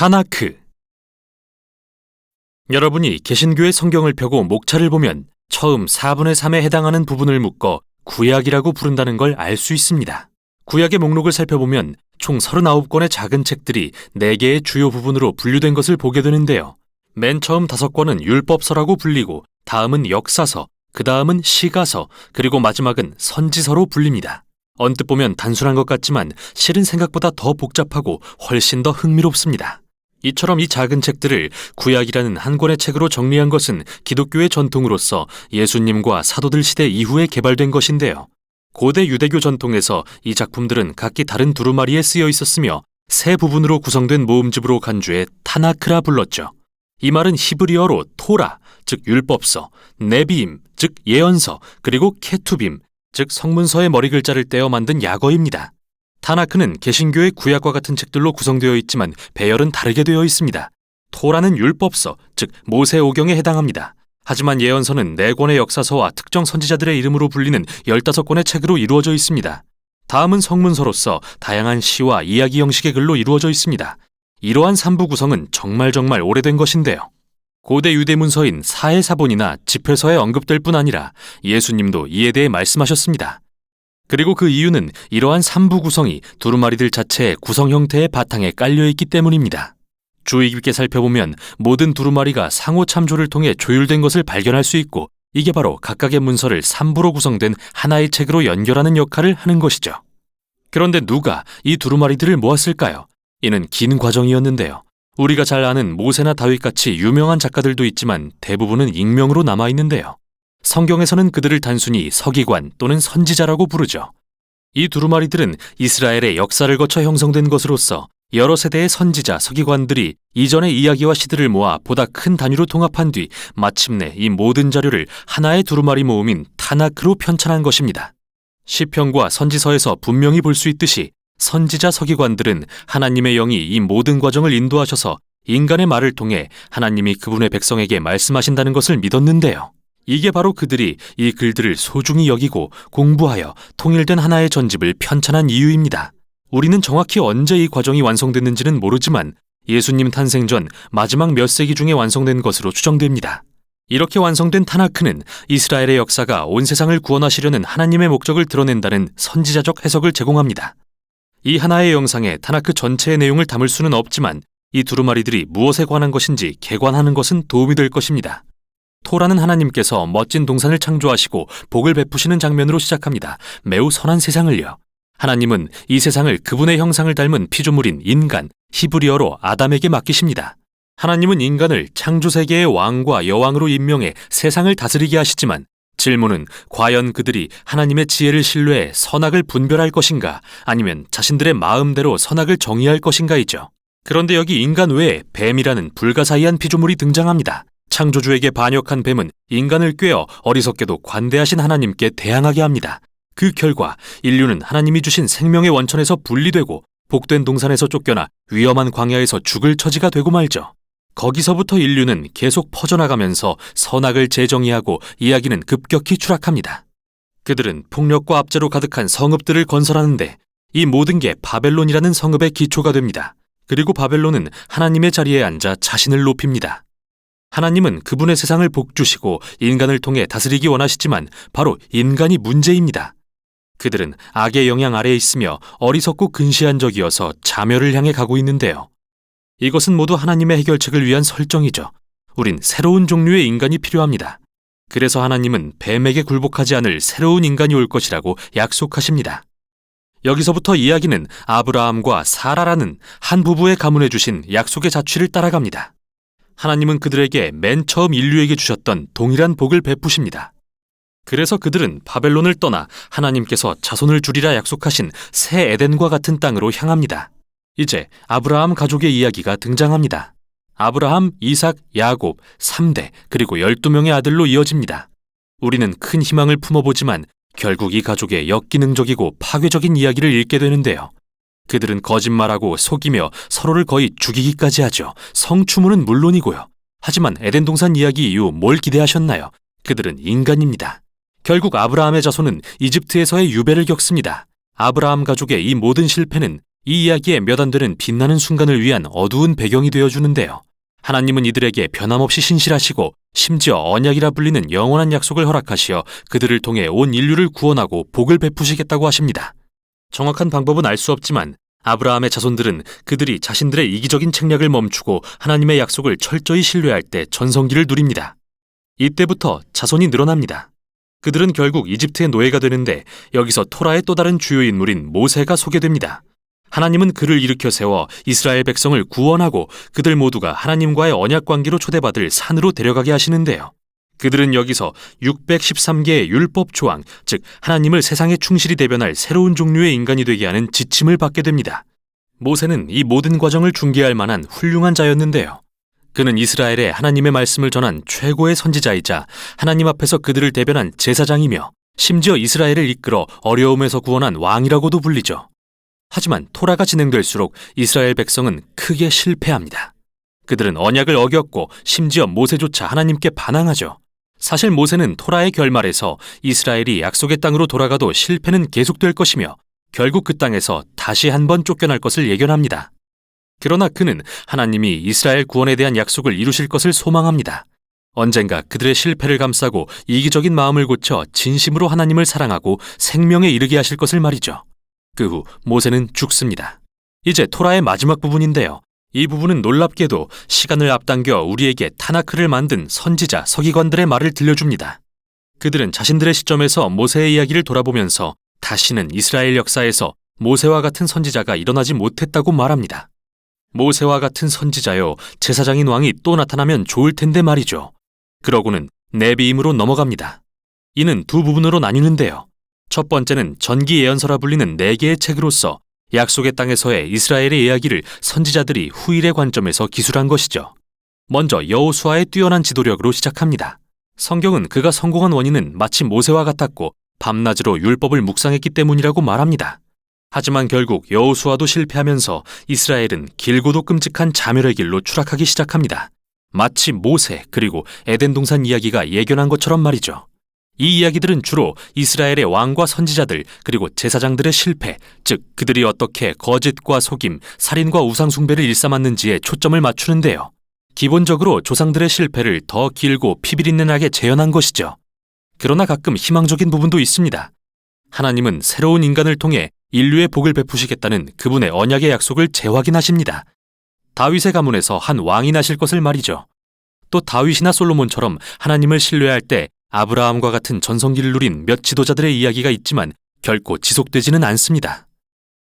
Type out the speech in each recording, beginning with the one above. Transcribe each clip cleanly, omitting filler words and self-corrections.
타나크. 여러분이 개신교의 성경을 펴고 목차를 보면 처음 4분의 3에 해당하는 부분을 묶어 구약이라고 부른다는 걸 알 수 있습니다. 구약의 목록을 살펴보면 총 39권의 작은 책들이 4개의 주요 부분으로 분류된 것을 보게 되는데요. 맨 처음 5권은 율법서라고 불리고 다음은 역사서, 그 다음은 시가서, 그리고 마지막은 선지서로 불립니다. 언뜻 보면 단순한 것 같지만 실은 생각보다 더 복잡하고 훨씬 더 흥미롭습니다. 이처럼 이 작은 책들을 구약이라는 한 권의 책으로 정리한 것은 기독교의 전통으로서 예수님과 사도들 시대 이후에 개발된 것인데요. 고대 유대교 전통에서 이 작품들은 각기 다른 두루마리에 쓰여 있었으며 세 부분으로 구성된 모음집으로 간주해 타나크라 불렀죠. 이 말은 히브리어로 토라, 즉 율법서, 네비임, 즉 예언서, 그리고 케투빔, 즉 성문서의 머리 글자를 떼어 만든 약어입니다. 타나크는 개신교의 구약과 같은 책들로 구성되어 있지만 배열은 다르게 되어 있습니다. 토라는 율법서, 즉 모세오경에 해당합니다. 하지만 예언서는 4권의 역사서와 특정 선지자들의 이름으로 불리는 15권의 책으로 이루어져 있습니다. 다음은 성문서로서 다양한 시와 이야기 형식의 글로 이루어져 있습니다. 이러한 3부 구성은 정말 오래된 것인데요. 고대 유대 문서인 사해사본이나 집회서에 언급될 뿐 아니라 예수님도 이에 대해 말씀하셨습니다. 그리고 그 이유는 이러한 3부 구성이 두루마리들 자체의 구성 형태의 바탕에 깔려있기 때문입니다. 주의 깊게 살펴보면 모든 두루마리가 상호 참조를 통해 조율된 것을 발견할 수 있고 이게 바로 각각의 문서를 3부로 구성된 하나의 책으로 연결하는 역할을 하는 것이죠. 그런데 누가 이 두루마리들을 모았을까요? 이는 긴 과정이었는데요. 우리가 잘 아는 모세나 다윗같이 유명한 작가들도 있지만 대부분은 익명으로 남아있는데요. 성경에서는 그들을 단순히 서기관 또는 선지자라고 부르죠. 이 두루마리들은 이스라엘의 역사를 거쳐 형성된 것으로서 여러 세대의 선지자, 서기관들이 이전의 이야기와 시들을 모아 보다 큰 단위로 통합한 뒤 마침내 이 모든 자료를 하나의 두루마리 모음인 타나크로 편찬한 것입니다. 시편과 선지서에서 분명히 볼 수 있듯이 선지자 서기관들은 하나님의 영이 이 모든 과정을 인도하셔서 인간의 말을 통해 하나님이 그분의 백성에게 말씀하신다는 것을 믿었는데요. 이게 바로 그들이 이 글들을 소중히 여기고 공부하여 통일된 하나의 전집을 편찬한 이유입니다. 우리는 정확히 언제 이 과정이 완성됐는지는 모르지만 예수님 탄생 전 마지막 몇 세기 중에 완성된 것으로 추정됩니다. 이렇게 완성된 타나크는 이스라엘의 역사가 온 세상을 구원하시려는 하나님의 목적을 드러낸다는 선지자적 해석을 제공합니다. 이 하나의 영상에 타나크 전체의 내용을 담을 수는 없지만 이 두루마리들이 무엇에 관한 것인지 개관하는 것은 도움이 될 것입니다. 토라는 하나님께서 멋진 동산을 창조하시고 복을 베푸시는 장면으로 시작합니다. 매우 선한 세상을요. 하나님은 이 세상을 그분의 형상을 닮은 피조물인 인간, 히브리어로 아담에게 맡기십니다. 하나님은 인간을 창조세계의 왕과 여왕으로 임명해 세상을 다스리게 하시지만 질문은 과연 그들이 하나님의 지혜를 신뢰해 선악을 분별할 것인가 아니면 자신들의 마음대로 선악을 정의할 것인가이죠. 그런데 여기 인간 외에 뱀이라는 불가사의한 피조물이 등장합니다. 창조주에게 반역한 뱀은 인간을 꾀어 어리석게도 관대하신 하나님께 대항하게 합니다. 그 결과 인류는 하나님이 주신 생명의 원천에서 분리되고 복된 동산에서 쫓겨나 위험한 광야에서 죽을 처지가 되고 말죠. 거기서부터 인류는 계속 퍼져나가면서 선악을 재정의하고 이야기는 급격히 추락합니다. 그들은 폭력과 압제로 가득한 성읍들을 건설하는데 이 모든 게 바벨론이라는 성읍의 기초가 됩니다. 그리고 바벨론은 하나님의 자리에 앉아 자신을 높입니다. 하나님은 그분의 세상을 복주시고 인간을 통해 다스리기 원하시지만 바로 인간이 문제입니다. 그들은 악의 영향 아래에 있으며 어리석고 근시한 적이어서 자멸을 향해 가고 있는데요. 이것은 모두 하나님의 해결책을 위한 설정이죠. 우린 새로운 종류의 인간이 필요합니다. 그래서 하나님은 뱀에게 굴복하지 않을 새로운 인간이 올 것이라고 약속하십니다. 여기서부터 이야기는 아브라함과 사라라는 한 부부의 가문에 주신 약속의 자취를 따라갑니다. 하나님은 그들에게 맨 처음 인류에게 주셨던 동일한 복을 베푸십니다. 그래서 그들은 바벨론을 떠나 하나님께서 자손을 주리라 약속하신 새 에덴과 같은 땅으로 향합니다. 이제 아브라함 가족의 이야기가 등장합니다. 아브라함, 이삭, 야곱, 3대 그리고 12명의 아들로 이어집니다. 우리는 큰 희망을 품어보지만 결국 이 가족의 역기능적이고 파괴적인 이야기를 읽게 되는데요. 그들은 거짓말하고 속이며 서로를 거의 죽이기까지 하죠. 성추문은 물론이고요. 하지만 에덴 동산 이야기 이후 뭘 기대하셨나요? 그들은 인간입니다. 결국 아브라함의 자손은 이집트에서의 유배를 겪습니다. 아브라함 가족의 이 모든 실패는 이 이야기의 몇 안 되는 빛나는 순간을 위한 어두운 배경이 되어주는데요. 하나님은 이들에게 변함없이 신실하시고 심지어 언약이라 불리는 영원한 약속을 허락하시어 그들을 통해 온 인류를 구원하고 복을 베푸시겠다고 하십니다. 정확한 방법은 알 수 없지만 아브라함의 자손들은 그들이 자신들의 이기적인 책략을 멈추고 하나님의 약속을 철저히 신뢰할 때 전성기를 누립니다. 이때부터 자손이 늘어납니다. 그들은 결국 이집트의 노예가 되는데 여기서 토라의 또 다른 주요 인물인 모세가 소개됩니다. 하나님은 그를 일으켜 세워 이스라엘 백성을 구원하고 그들 모두가 하나님과의 언약 관계로 초대받을 산으로 데려가게 하시는데요. 그들은 여기서 613개의 율법 조항, 즉 하나님을 세상에 충실히 대변할 새로운 종류의 인간이 되게 하는 지침을 받게 됩니다. 모세는 이 모든 과정을 중개할 만한 훌륭한 자였는데요. 그는 이스라엘에 하나님의 말씀을 전한 최고의 선지자이자 하나님 앞에서 그들을 대변한 제사장이며 심지어 이스라엘을 이끌어 어려움에서 구원한 왕이라고도 불리죠. 하지만 토라가 진행될수록 이스라엘 백성은 크게 실패합니다. 그들은 언약을 어겼고 심지어 모세조차 하나님께 반항하죠. 사실 모세는 토라의 결말에서 이스라엘이 약속의 땅으로 돌아가도 실패는 계속될 것이며 결국 그 땅에서 다시 한번 쫓겨날 것을 예견합니다. 그러나 그는 하나님이 이스라엘 구원에 대한 약속을 이루실 것을 소망합니다. 언젠가 그들의 실패를 감싸고 이기적인 마음을 고쳐 진심으로 하나님을 사랑하고 생명에 이르게 하실 것을 말이죠. 그 후 모세는 죽습니다. 이제 토라의 마지막 부분인데요. 이 부분은 놀랍게도 시간을 앞당겨 우리에게 타나크를 만든 선지자, 서기관들의 말을 들려줍니다. 그들은 자신들의 시점에서 모세의 이야기를 돌아보면서 다시는 이스라엘 역사에서 모세와 같은 선지자가 일어나지 못했다고 말합니다. 모세와 같은 선지자요, 제사장인 왕이 또 나타나면 좋을 텐데 말이죠. 그러고는 네비임으로 넘어갑니다. 이는 두 부분으로 나뉘는데요. 첫 번째는 전기 예언서라 불리는 4개의 책으로서 약속의 땅에서의 이스라엘의 이야기를 선지자들이 후일의 관점에서 기술한 것이죠. 먼저 여호수아의 뛰어난 지도력으로 시작합니다. 성경은 그가 성공한 원인은 마치 모세와 같았고 밤낮으로 율법을 묵상했기 때문이라고 말합니다. 하지만 결국 여호수아도 실패하면서 이스라엘은 길고도 끔찍한 자멸의 길로 추락하기 시작합니다. 마치 모세 그리고 에덴 동산 이야기가 예견한 것처럼 말이죠. 이 이야기들은 주로 이스라엘의 왕과 선지자들 그리고 제사장들의 실패, 즉 그들이 어떻게 거짓과 속임, 살인과 우상숭배를 일삼았는지에 초점을 맞추는데요. 기본적으로 조상들의 실패를 더 길고 피비린내나게 재현한 것이죠. 그러나 가끔 희망적인 부분도 있습니다. 하나님은 새로운 인간을 통해 인류의 복을 베푸시겠다는 그분의 언약의 약속을 재확인하십니다. 다윗의 가문에서 한 왕이 나실 것을 말이죠. 또 다윗이나 솔로몬처럼 하나님을 신뢰할 때 아브라함과 같은 전성기를 누린 몇 지도자들의 이야기가 있지만 결코 지속되지는 않습니다.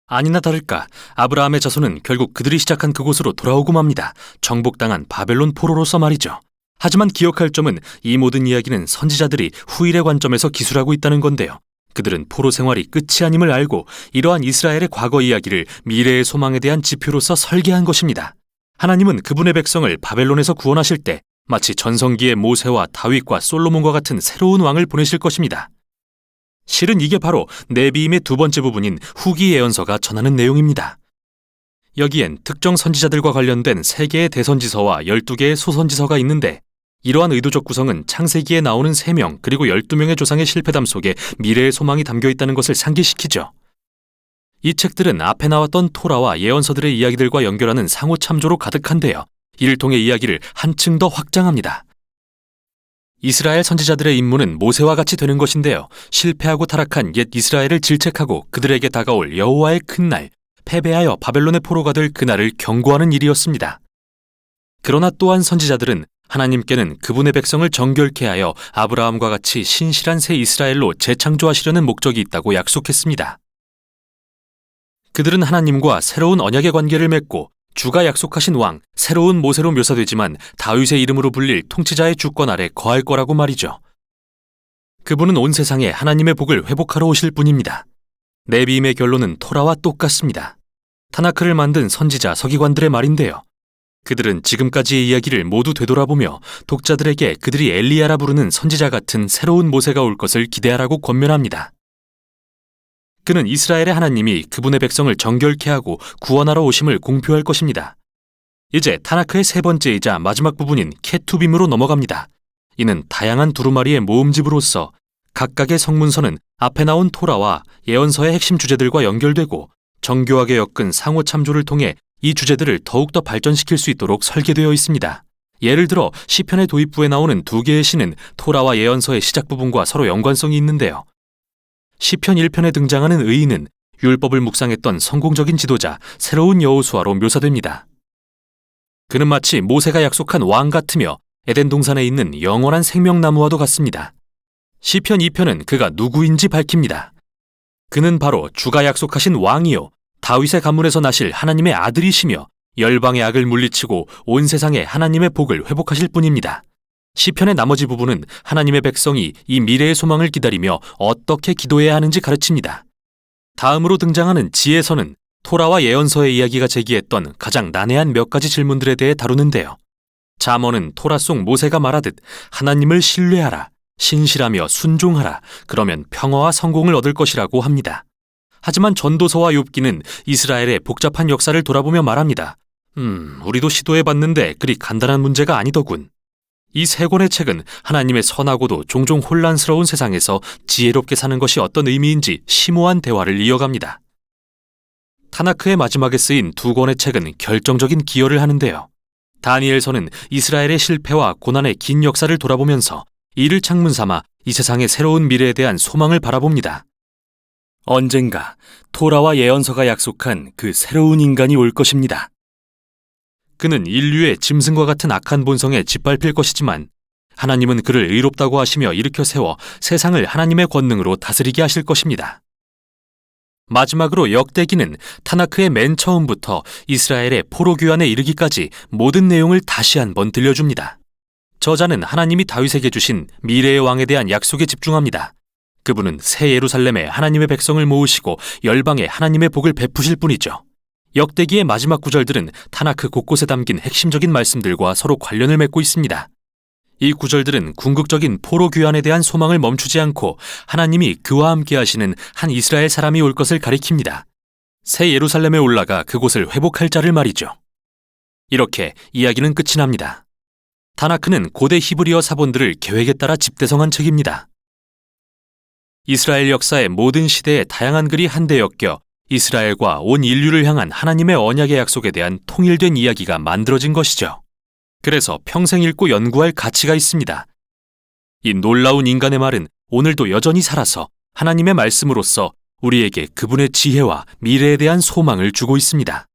아니나 다를까 아브라함의 자손은 결국 그들이 시작한 그곳으로 돌아오고 맙니다. 정복당한 바벨론 포로로서 말이죠. 하지만 기억할 점은 이 모든 이야기는 선지자들이 후일의 관점에서 기술하고 있다는 건데요. 그들은 포로 생활이 끝이 아님을 알고 이러한 이스라엘의 과거 이야기를 미래의 소망에 대한 지표로서 설계한 것입니다. 하나님은 그분의 백성을 바벨론에서 구원하실 때 마치 전성기의 모세와 다윗과 솔로몬과 같은 새로운 왕을 보내실 것입니다. 실은 이게 바로 네비임의 두 번째 부분인 후기 예언서가 전하는 내용입니다. 여기엔 특정 선지자들과 관련된 3개의 대선지서와 12개의 소선지서가 있는데 이러한 의도적 구성은 창세기에 나오는 3명 그리고 12명의 조상의 실패담 속에 미래의 소망이 담겨 있다는 것을 상기시키죠. 이 책들은 앞에 나왔던 토라와 예언서들의 이야기들과 연결하는 상호 참조로 가득한데요. 이를 통해 이야기를 한층 더 확장합니다. 이스라엘 선지자들의 임무는 모세와 같이 되는 것인데요. 실패하고 타락한 옛 이스라엘을 질책하고 그들에게 다가올 여호와의 큰 날, 패배하여 바벨론의 포로가 될 그날을 경고하는 일이었습니다. 그러나 또한 선지자들은 하나님께는 그분의 백성을 정결케 하여 아브라함과 같이 신실한 새 이스라엘로 재창조하시려는 목적이 있다고 약속했습니다. 그들은 하나님과 새로운 언약의 관계를 맺고 주가 약속하신 왕, 새로운 모세로 묘사되지만 다윗의 이름으로 불릴 통치자의 주권 아래 거할 거라고 말이죠. 그분은 온 세상에 하나님의 복을 회복하러 오실 분입니다. 네비임의 결론은 토라와 똑같습니다. 타나크를 만든 선지자, 서기관들의 말인데요. 그들은 지금까지의 이야기를 모두 되돌아보며 독자들에게 그들이 엘리야라 부르는 선지자 같은 새로운 모세가 올 것을 기대하라고 권면합니다. 그는 이스라엘의 하나님이 그분의 백성을 정결케 하고 구원하러 오심을 공표할 것입니다. 이제 타나크의 세 번째이자 마지막 부분인 케투빔으로 넘어갑니다. 이는 다양한 두루마리의 모음집으로서 각각의 성문서는 앞에 나온 토라와 예언서의 핵심 주제들과 연결되고 정교하게 엮은 상호 참조를 통해 이 주제들을 더욱더 발전시킬 수 있도록 설계되어 있습니다. 예를 들어 시편의 도입부에 나오는 두 개의 시는 토라와 예언서의 시작 부분과 서로 연관성이 있는데요. 시편 1편에 등장하는 의인은 율법을 묵상했던 성공적인 지도자, 새로운 여호수아로 묘사됩니다. 그는 마치 모세가 약속한 왕 같으며 에덴 동산에 있는 영원한 생명나무와도 같습니다. 시편 2편은 그가 누구인지 밝힙니다. 그는 바로 주가 약속하신 왕이요 다윗의 가문에서 나실 하나님의 아들이시며 열방의 악을 물리치고 온 세상에 하나님의 복을 회복하실 분입니다. 시편의 나머지 부분은 하나님의 백성이 이 미래의 소망을 기다리며 어떻게 기도해야 하는지 가르칩니다. 다음으로 등장하는 지혜서는 토라와 예언서의 이야기가 제기했던 가장 난해한 몇 가지 질문들에 대해 다루는데요. 잠언은 토라 속 모세가 말하듯 하나님을 신뢰하라, 신실하며 순종하라, 그러면 평화와 성공을 얻을 것이라고 합니다. 하지만 전도서와 욥기는 이스라엘의 복잡한 역사를 돌아보며 말합니다. 우리도 시도해봤는데 그리 간단한 문제가 아니더군. 이 세 권의 책은 하나님의 선하고도 종종 혼란스러운 세상에서 지혜롭게 사는 것이 어떤 의미인지 심오한 대화를 이어갑니다. 타나크의 마지막에 쓰인 두 권의 책은 결정적인 기여를 하는데요. 다니엘서는 이스라엘의 실패와 고난의 긴 역사를 돌아보면서 이를 창문 삼아 이 세상의 새로운 미래에 대한 소망을 바라봅니다. 언젠가 토라와 예언서가 약속한 그 새로운 인간이 올 것입니다. 그는 인류의 짐승과 같은 악한 본성에 짓밟힐 것이지만 하나님은 그를 의롭다고 하시며 일으켜 세워 세상을 하나님의 권능으로 다스리게 하실 것입니다. 마지막으로 역대기는 타나크의 맨 처음부터 이스라엘의 포로 귀환에 이르기까지 모든 내용을 다시 한번 들려줍니다. 저자는 하나님이 다윗에게 주신 미래의 왕에 대한 약속에 집중합니다. 그분은 새 예루살렘에 하나님의 백성을 모으시고 열방에 하나님의 복을 베푸실 분이죠. 역대기의 마지막 구절들은 타나크 곳곳에 담긴 핵심적인 말씀들과 서로 관련을 맺고 있습니다. 이 구절들은 궁극적인 포로 귀환에 대한 소망을 멈추지 않고 하나님이 그와 함께 하시는 한 이스라엘 사람이 올 것을 가리킵니다. 새 예루살렘에 올라가 그곳을 회복할 자를 말이죠. 이렇게 이야기는 끝이 납니다. 타나크는 고대 히브리어 사본들을 계획에 따라 집대성한 책입니다. 이스라엘 역사의 모든 시대의 다양한 글이 한데 엮여 이스라엘과 온 인류를 향한 하나님의 언약의 약속에 대한 통일된 이야기가 만들어진 것이죠. 그래서 평생 읽고 연구할 가치가 있습니다. 이 놀라운 인간의 말은 오늘도 여전히 살아서 하나님의 말씀으로서 우리에게 그분의 지혜와 미래에 대한 소망을 주고 있습니다.